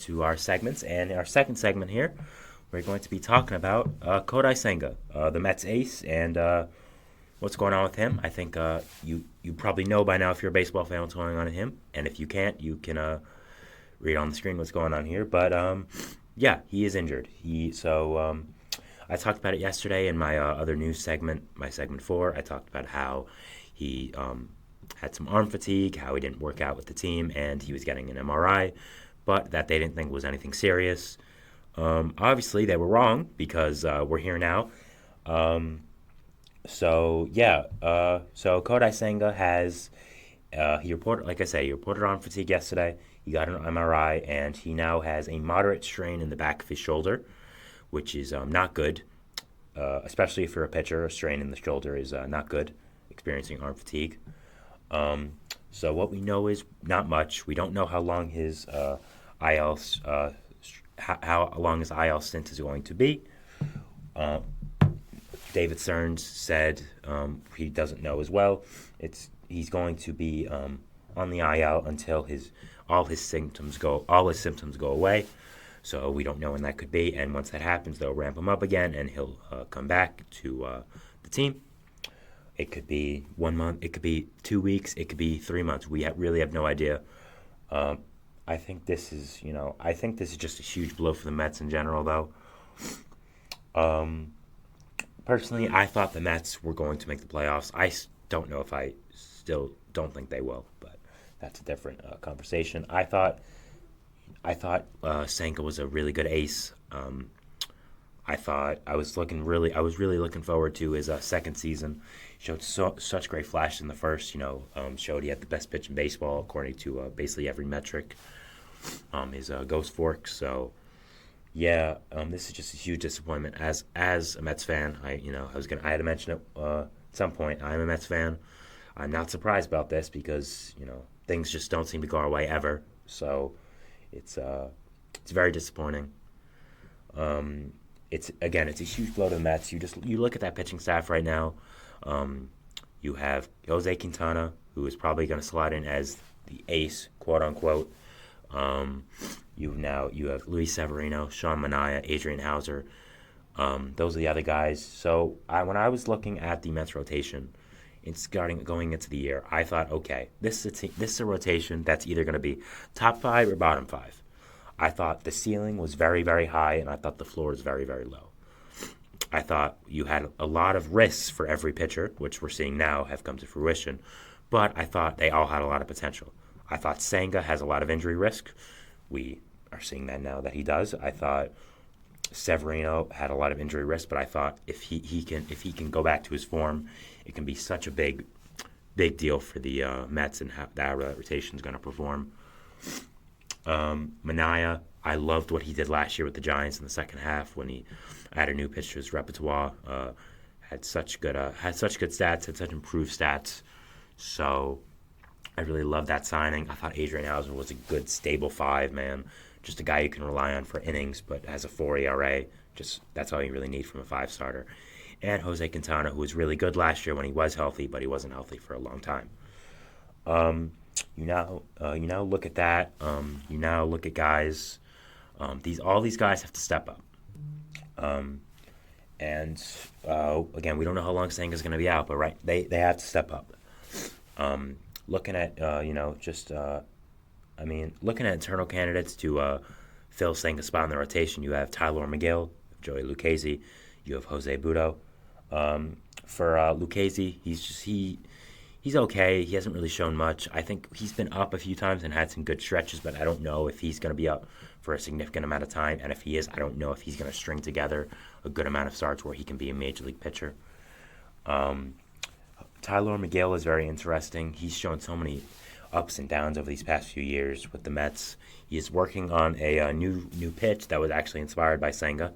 to our segments. And our second segment here, we're going to be talking about Kodai Senga, the Mets ace, and what's going on with him. I think you probably know by now if you're a baseball fan what's going on with him. And if you can't, you can read on the screen what's going on here. But yeah, he is injured. I talked about it yesterday in my other news segment, my segment 4. I talked about how he had some arm fatigue, how he didn't work out with the team, and he was getting an MRI, but that they didn't think was anything serious. Obviously, they were wrong because we're here now. So Kodai Senga has he reported, like I say, he reported arm fatigue yesterday. He got an MRI, and he now has a moderate strain in the back of his shoulder, which is not good, especially if you're a pitcher. A strain in the shoulder is not good, experiencing arm fatigue. So what we know is not much. We don't know how long his IL how long his IL stint is going to be. David Stearns said he doesn't know as well. He's going to be on the IL until all his symptoms go away. So we don't know when that could be. And once that happens, they'll ramp him up again, and he'll come back to the team. It could be 1 month. It could be 2 weeks. It could be 3 months. We really have no idea. I think this is just a huge blow for the Mets in general, though. Personally, I thought the Mets were going to make the playoffs. I don't know if I still don't think they will, but that's a different conversation. I thought Senga was a really good ace. I was really looking forward to his second season. He showed such great flashes in the first. Showed he had the best pitch in baseball according to basically every metric. His ghost fork. So yeah, this is just a huge disappointment. As a Mets fan, I had to mention it at some point. I'm a Mets fan. I'm not surprised about this because things just don't seem to go our way ever. So it's very disappointing. It's a huge blow to the Mets. You look at that pitching staff right now. You have Jose Quintana, who is probably going to slide in as the ace, quote unquote. You have Luis Severino, Sean Manaea, Adrian Hauser. Those are the other guys. So when I was looking at the Mets rotation, going into the year, I thought, okay, this is a rotation that's either going to be top 5 or bottom 5. I thought the ceiling was very, very high, and I thought the floor was very, very low. I thought you had a lot of risks for every pitcher, which we're seeing now have come to fruition, but I thought they all had a lot of potential. I thought Senga has a lot of injury risk. We are seeing that now that he does. I thought Severino had a lot of injury risk, but I thought if he can go back to his form, it can be such a big deal for the Mets and how that rotation is going to perform. Manaea, I loved what he did last year with the Giants in the second half when he added a new pitch to his repertoire. Had such good stats, had such improved stats. So I really loved that signing. I thought Adrian Hauser was a good, stable 5, man. Just a guy you can rely on for innings, but has a 4 ERA. Just that's all you really need from a 5 starter. And Jose Quintana, who was really good last year when he was healthy, but he wasn't healthy for a long time. You now look at that. You now look at guys. All these guys have to step up. Again, we don't know how long Senga's going to be out, but they have to step up. Looking at looking at internal candidates to fill Senga's spot in the rotation, you have Tyler McGill, Joey Lucchesi, you have Jose Butto. For Lucchesi, he's okay. He hasn't really shown much. I think he's been up a few times and had some good stretches, but I don't know if he's going to be up for a significant amount of time. And if he is, I don't know if he's going to string together a good amount of starts where he can be a major league pitcher. Tyler McGill is very interesting. He's shown so many ups and downs over these past few years with the Mets. He is working on a new pitch that was actually inspired by Senga,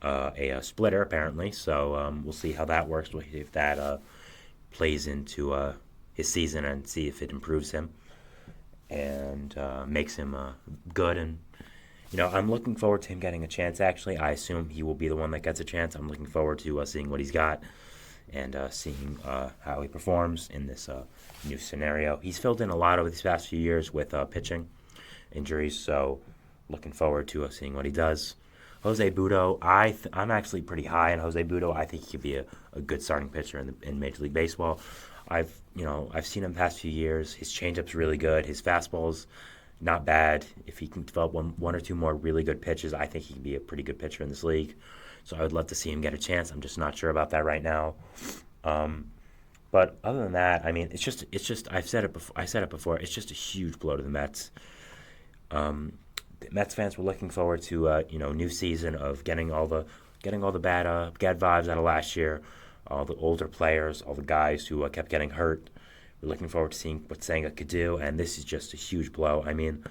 a splitter apparently. So we'll see how that works. If that plays into his season and see if it improves him and makes him good. And I'm looking forward to him getting a chance. Actually, I assume he will be the one that gets a chance. I'm looking forward to seeing what he's got and seeing how he performs in this new scenario. He's filled in a lot over these past few years with pitching injuries, so looking forward to seeing what he does. Jose Butto, I'm actually pretty high on Jose Butto. I think he could be a good starting pitcher in Major League Baseball. I've seen him the past few years. His changeup's really good. His fastball's not bad. If he can develop one or two more really good pitches, I think he can be a pretty good pitcher in this league. So I would love to see him get a chance. I'm just not sure about that right now. But other than that, I mean, it's just. I've said it before. I said it before. It's just a huge blow to the Mets. The Mets fans were looking forward to new season of getting all the bad vibes out of last year. All the older players, all the guys who kept getting hurt. We're looking forward to seeing what Senga could do, and this is just a huge blow. I mean,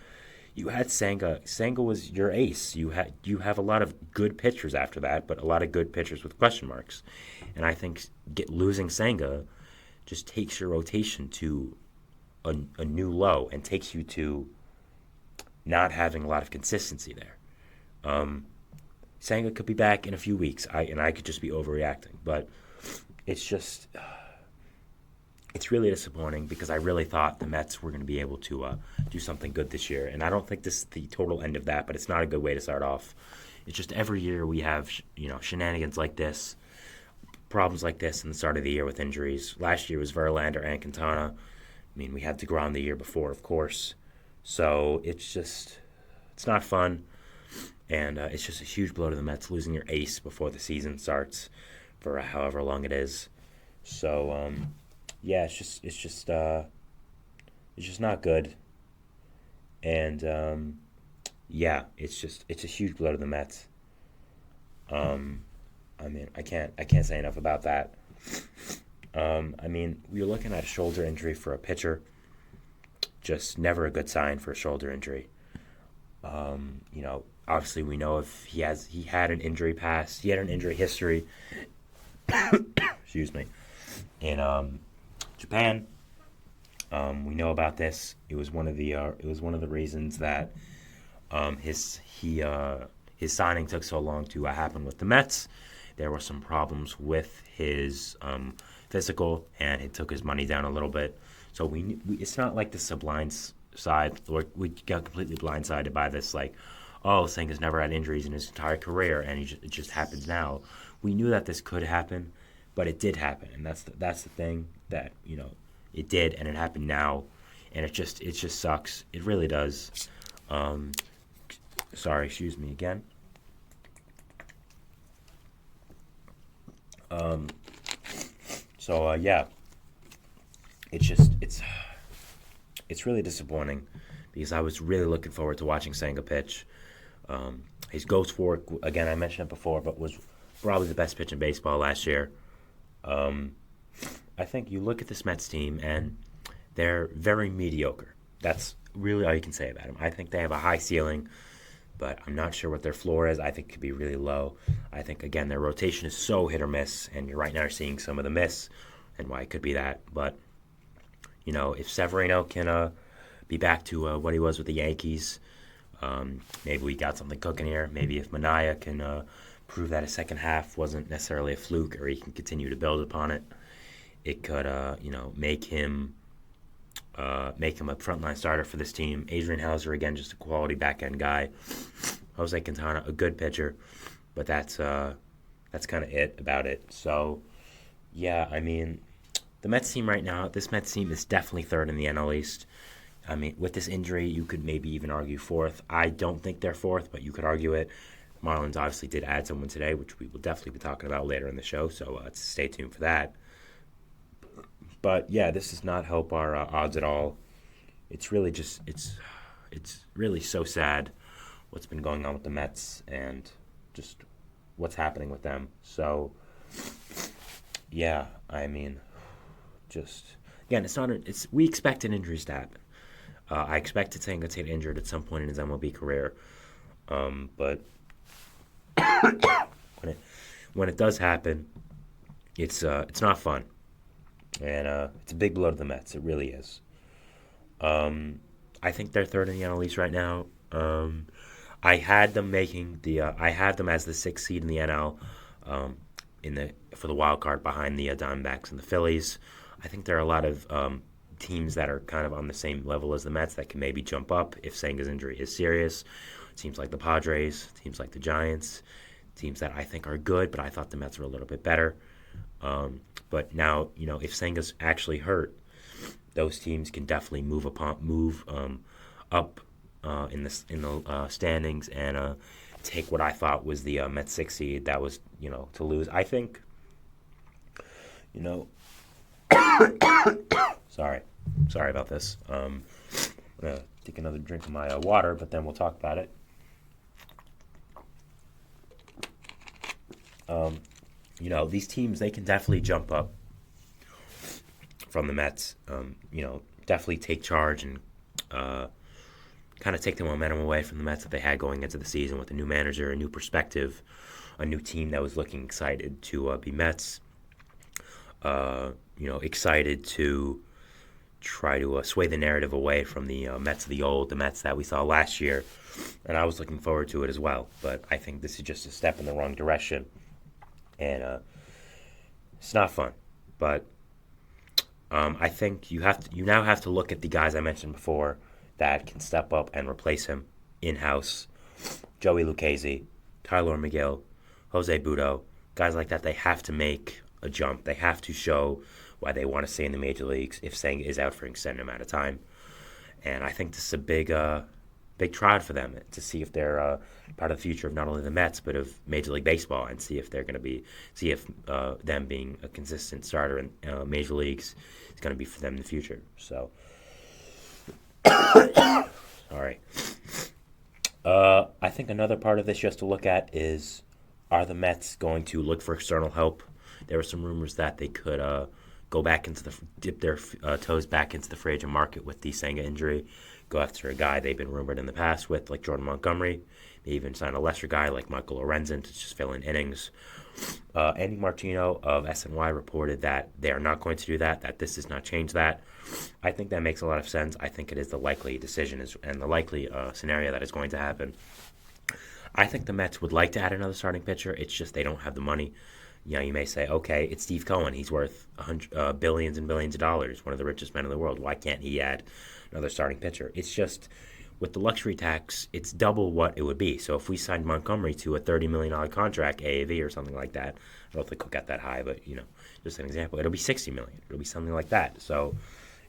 you had Senga. Senga was your ace. You have a lot of good pitchers after that, but a lot of good pitchers with question marks. And I think losing Senga just takes your rotation to a new low and takes you to not having a lot of consistency there. Senga could be back in a few weeks, I could just be overreacting, but it's really disappointing because I really thought the Mets were going to be able to do something good this year, and I don't think this is the total end of that, but it's not a good way to start off. It's just every year we have shenanigans like this, problems like this in the start of the year with injuries. Last year was Verlander and Quintana. I mean, we had DeGrom the year before, of course. So it's not fun, and it's just a huge blow to the Mets losing your ace before the season starts for however long it is. So yeah, it's just not good, and yeah, it's a huge blow to the Mets. I mean, I can't say enough about that. I mean, we're looking at a shoulder injury for a pitcher. Just never a good sign for a shoulder injury. Obviously we know if he had an injury past, he had an injury history. Excuse me. In Japan, we know about this. It was one of the reasons that his signing took so long to happen with the Mets. There were some problems with his physical, and it took his money down a little bit. So it's not like this is a blind side, or we got completely blindsided by this, like, oh, Senga's never had injuries in his entire career, and it just happens now. We knew that this could happen, but it did happen, and that's the thing that it did, and it happened now, and it just sucks. It really does. Sorry, excuse me again. Yeah, it's really disappointing because I was really looking forward to watching Senga pitch. His ghost work, again, I mentioned it before, but was probably the best pitch in baseball last year. I think you look at this Mets team and they're very mediocre. That's really all you can say about them. I think they have a high ceiling, but I'm not sure what their floor is. I think it could be really low. I think, again, their rotation is so hit or miss, and you're right now seeing some of the miss and why it could be that. But, if Severino can be back to what he was with the Yankees, maybe we got something cooking here. Maybe if Manaea can prove that his second half wasn't necessarily a fluke, or he can continue to build upon it, it could, make him a frontline starter for this team. Adrian Hauser, again, just a quality back-end guy. Jose Quintana, a good pitcher, but that's kind of it about it. So, yeah, I mean, the Mets team right now, this Mets team is definitely third in the NL East. I mean, with this injury, you could maybe even argue fourth. I don't think they're fourth, but you could argue it. Marlins obviously did add someone today, which we will definitely be talking about later in the show, so stay tuned for that. But yeah, this does not help our odds at all. It's really just it's really so sad what's been going on with the Mets and just what's happening with them. So yeah, I mean, just again, we expected injuries to happen. I expected Senga to get injured at some point in his MLB career, but when it does happen, it's not fun. And it's a big blow to the Mets. It really is. I think they're third in the NL East right now. I had them as the sixth seed in the NL, for the wild card behind the Diamondbacks and the Phillies. I think there are a lot of teams that are kind of on the same level as the Mets that can maybe jump up if Senga's injury is serious. Teams like the Padres, teams like the Giants, teams that I think are good, but I thought the Mets were a little bit better. But now, if Senga's actually hurt, those teams can definitely move up in the standings and take what I thought was the Mets 6 seed that was to lose. I think sorry about this. I'm gonna take another drink of my water, but then we'll talk about it. These teams, they can definitely jump up from the Mets. Definitely take charge and kind of take the momentum away from the Mets that they had going into the season with a new manager, a new perspective, a new team that was looking excited to be Mets. Excited to try to sway the narrative away from the Mets of the old, the Mets that we saw last year. And I was looking forward to it as well. But I think this is just a step in the wrong direction. And it's not fun. But I think you now have to look at the guys I mentioned before that can step up and replace him in-house. Joey Lucchesi, Tyler McGill, Jose Butto, guys like that. They have to make a jump. They have to show why they want to stay in the major leagues if Senga is out for an extended amount of time. And I think this is a big trial for them to see if they're part of the future of not only the Mets but of Major League Baseball, and see if them being a consistent starter in major leagues is going to be for them in the future. So, sorry. I think another part of this just to look at is, are the Mets going to look for external help? There were some rumors that they could dip their toes back into the free agent market with the Senga injury, go after a guy they've been rumored in the past with, like Jordan Montgomery, maybe even sign a lesser guy like Michael Lorenzen to just fill in innings. Andy Martino of SNY reported that they are not going to do that this does not change that. I think that makes a lot of sense. I think it is the likely decision and the likely scenario that is going to happen. I think the Mets would like to add another starting pitcher. It's just they don't have the money. You may say, okay, it's Steve Cohen. He's worth billions and billions of dollars, one of the richest men in the world. Why can't he add another starting pitcher? It's just, with the luxury tax, it's double what it would be. So if we signed Montgomery to a $30 million contract, AAV or something like that, I don't think he'll get that high, but, just an example, it'll be $60 million. It'll be something like that. So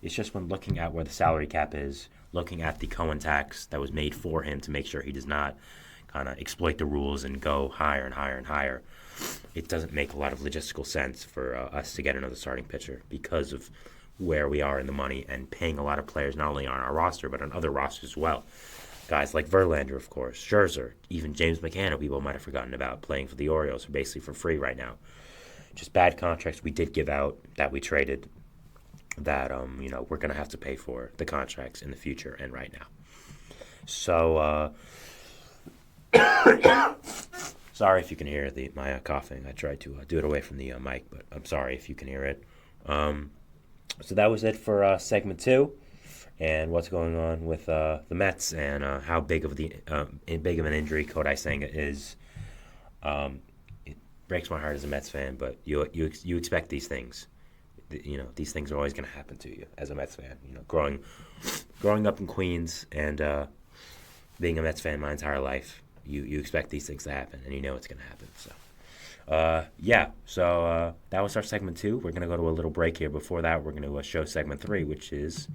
it's just when looking at where the salary cap is, looking at the Cohen tax that was made for him to make sure he does not kind of exploit the rules and go higher and higher and higher, it doesn't make a lot of logistical sense for us to get another starting pitcher because of where we are in the money and paying a lot of players not only on our roster but on other rosters as well. Guys like Verlander, of course, Scherzer, even James McCann, who people might have forgotten about, playing for the Orioles, are basically for free right now. Just bad contracts we did give out that we traded that we're going to have to pay for the contracts in the future and right now. So sorry if you can hear my coughing. I tried to do it away from the mic, but I'm sorry if you can hear it. So that was it for segment 2, and what's going on with the Mets and how big of an injury Kodai Senga is. It breaks my heart as a Mets fan, but you expect these things. These things are always going to happen to you as a Mets fan. Growing up in Queens and being a Mets fan my entire life, you expect these things to happen, and you know it's going to happen. So, that was our segment 2. We're going to go to a little break here. Before that, we're going to show segment 3, which is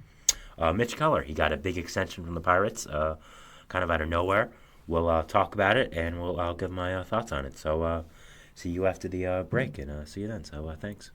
Mitch Keller. He got a big extension from the Pirates, kind of out of nowhere. We'll talk about it, and I'll give my thoughts on it. So, see you after the break, and see you then. So, thanks.